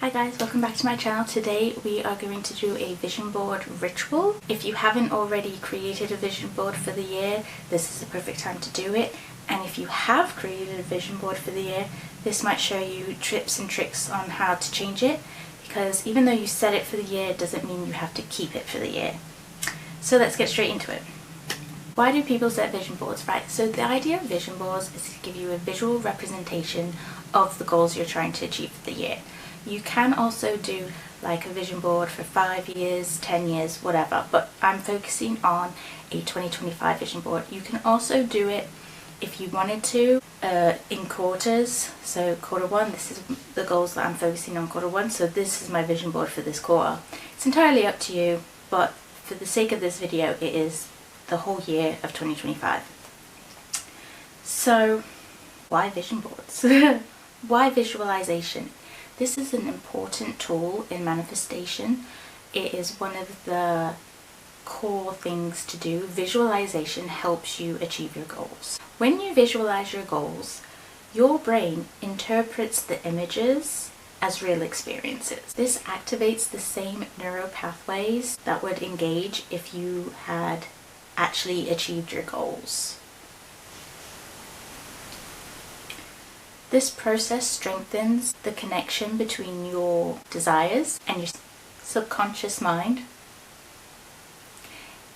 Hi guys, welcome back to my channel. Today we are going to do a vision board ritual. If you haven't already created a vision board for the year, this is the perfect time to do it. And if you have created a vision board for the year, this might show you tips and tricks on how to change it, because even though you set it for the year, it doesn't mean you have to keep it for the year. So let's get straight into it. Why do people set vision boards? Right, so the idea of vision boards is to give you a visual representation of the goals you're trying to achieve for the year. You can also do like a vision board for 5 years, 10 years, whatever, but I'm focusing on a 2025 vision board. You can also do it if you wanted to in quarters. So quarter one, this is the goals that I'm focusing on quarter one, so this is my vision board for this quarter. It's entirely up to you, but for the sake of this video, it is the whole year of 2025. So why vision boards? Why visualization? This is an important tool in manifestation. It is one of the core things to do. Visualization helps you achieve your goals. When you visualize your goals, your brain interprets the images as real experiences. This activates the same neural pathways that would engage if you had actually achieved your goals. This process strengthens the connection between your desires and your subconscious mind.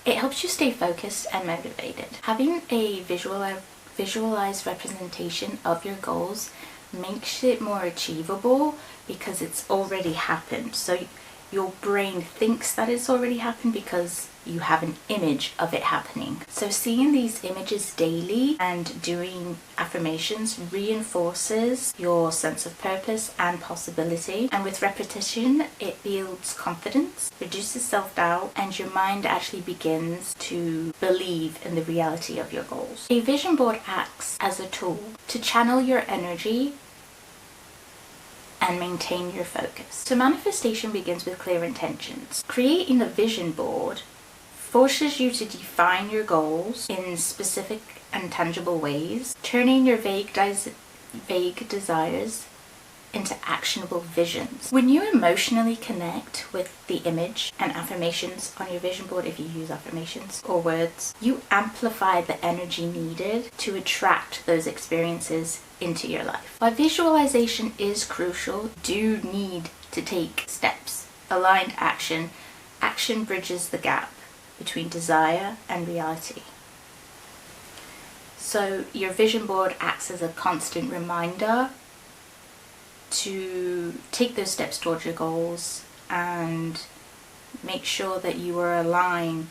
It helps you stay focused and motivated. Having a visualized representation of your goals makes it more achievable because it's already happened. So your brain thinks that it's already happened because you have an image of it happening. So seeing these images daily and doing affirmations reinforces your sense of purpose and possibility. And with repetition, it builds confidence, reduces self-doubt, and your mind actually begins to believe in the reality of your goals. A vision board acts as a tool to channel your energy and maintain your focus. So manifestation begins with clear intentions. Creating a vision board forces you to define your goals in specific and tangible ways, turning your vague desires into actionable visions. When you emotionally connect with the image and affirmations on your vision board, if you use affirmations or words, you amplify the energy needed to attract those experiences into your life. While visualization is crucial, you do need to take steps. Aligned action. Action bridges the gap between desire and reality. So your vision board acts as a constant reminder to take those steps towards your goals and make sure that you are aligning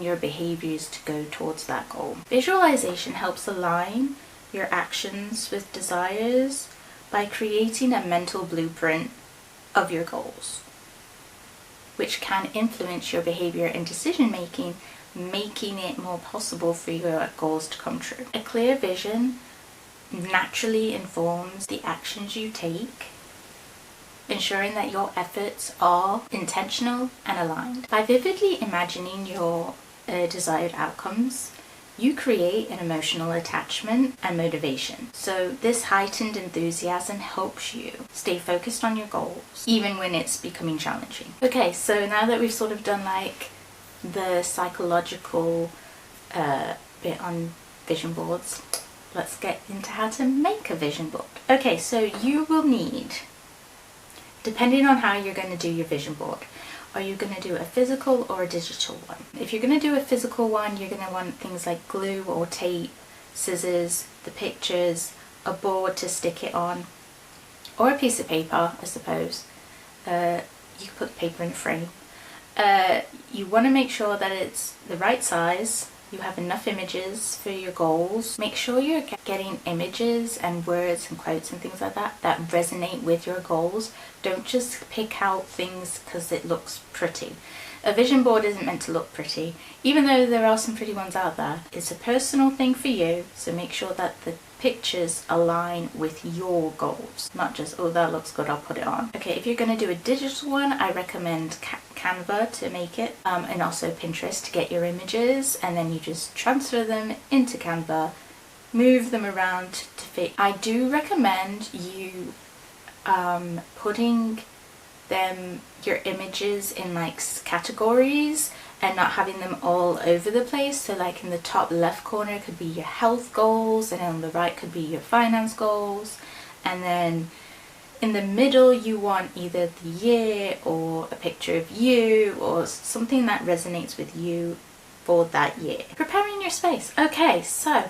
your behaviors to go towards that goal. Visualization helps align your actions with desires by creating a mental blueprint of your goals, which can influence your behavior and decision making, making it more possible for your goals to come true. A clear vision naturally informs the actions you take, ensuring that your efforts are intentional and aligned. By vividly imagining your desired outcomes, you create an emotional attachment and motivation. So this heightened enthusiasm helps you stay focused on your goals, even when it's becoming challenging. Okay, so now that we've sort of done like the psychological bit on vision boards, let's get into how to make a vision board. Okay, so you will need, depending on how you're going to do your vision board, are you going to do a physical or a digital one? If you're going to do a physical one, you're going to want things like glue or tape, scissors, the pictures, a board to stick it on, or a piece of paper, I suppose. You can put the paper in a frame. You want to make sure that it's the right size. You have enough images for your goals. Make sure you're getting images and words and quotes and things like that that resonate with your goals. Don't just pick out things because it looks pretty. A vision board isn't meant to look pretty, even though there are some pretty ones out there. It's a personal thing for you, so make sure that the pictures align with your goals, not just, oh, that looks good, I'll put it on. Okay, if you're going to do a digital one, I recommend Canva to make it, and also Pinterest to get your images, and then you just transfer them into Canva, move them around to fit. I do recommend you putting your images in like categories and not having them all over the place. So like in the top left corner could be your health goals, and on the right could be your finance goals, and then in the middle you want either the year or a picture of you or something that resonates with you for that year. Preparing your space. Okay, so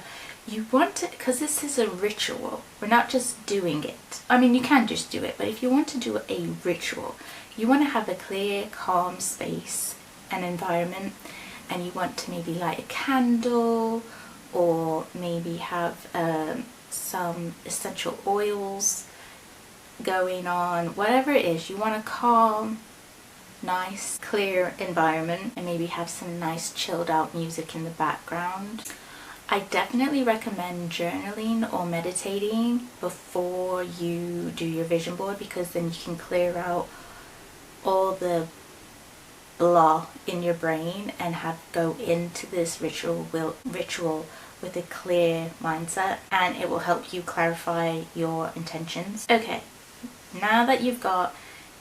you want to, because this is a ritual, we're not just doing it. I mean, you can just do it, but if you want to do a ritual, you want to have a clear, calm space and environment, and you want to maybe light a candle or maybe have some essential oils going on. Whatever it is, you want a calm, nice, clear environment, and maybe have some nice chilled out music in the background. I definitely recommend journaling or meditating before you do your vision board, because then you can clear out all the blah in your brain and go into this ritual with a clear mindset, and it will help you clarify your intentions. Okay, now that you've got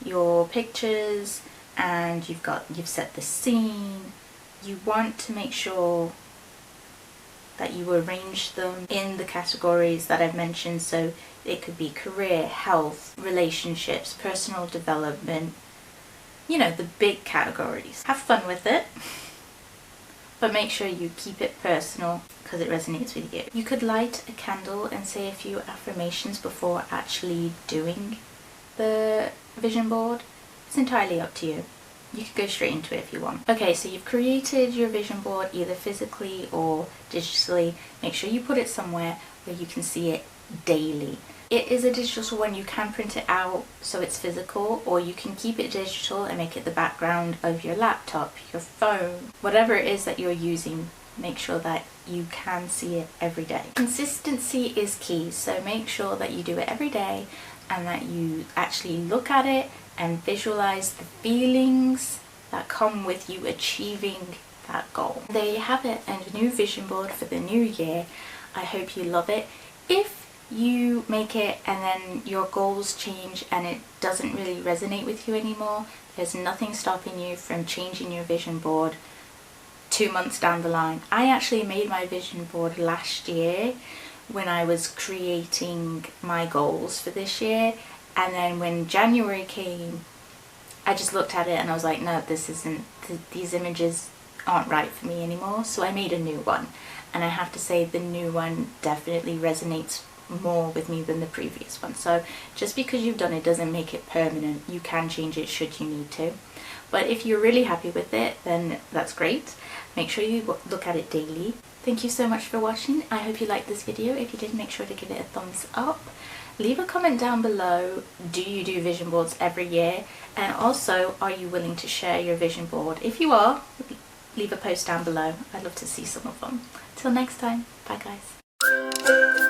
your pictures and you've set the scene, you want to make sure that you arrange them in the categories that I've mentioned. So it could be career, health, relationships, personal development, you know, the big categories. Have fun with it, but make sure you keep it personal because it resonates with you. You could light a candle and say a few affirmations before actually doing the vision board. It's entirely up to you. You could go straight into it if you want. Okay, so you've created your vision board either physically or digitally. Make sure you put it somewhere where you can see it daily. It is a digital one, you can print it out so it's physical, or you can keep it digital and make it the background of your laptop, your phone, whatever it is that you're using. Make sure that you can see it every day. Consistency is key, so make sure that you do it every day and that you actually look at it and visualize the feelings that come with you achieving that goal. There you have it, a new vision board for the new year. I hope you love it. If you make it and then your goals change and it doesn't really resonate with you anymore, there's nothing stopping you from changing your vision board 2 months down the line. I actually made my vision board last year when I was creating my goals for this year, and then when January came, I just looked at it and I was like, no, this isn't, these images aren't right for me anymore. So I made a new one, and I have to say the new one definitely resonates more with me than the previous one. So just because you've done it doesn't make it permanent. You can change it should you need to, but if you're really happy with it, then that's great. Make sure you look at it daily. Thank you so much for watching. I hope you liked this video. If you did, make sure to give it a thumbs up. Leave a comment down below. Do you do vision boards every year? And also, are you willing to share your vision board? If you are, leave a post down below. I'd love to see some of them. Till next time, bye guys.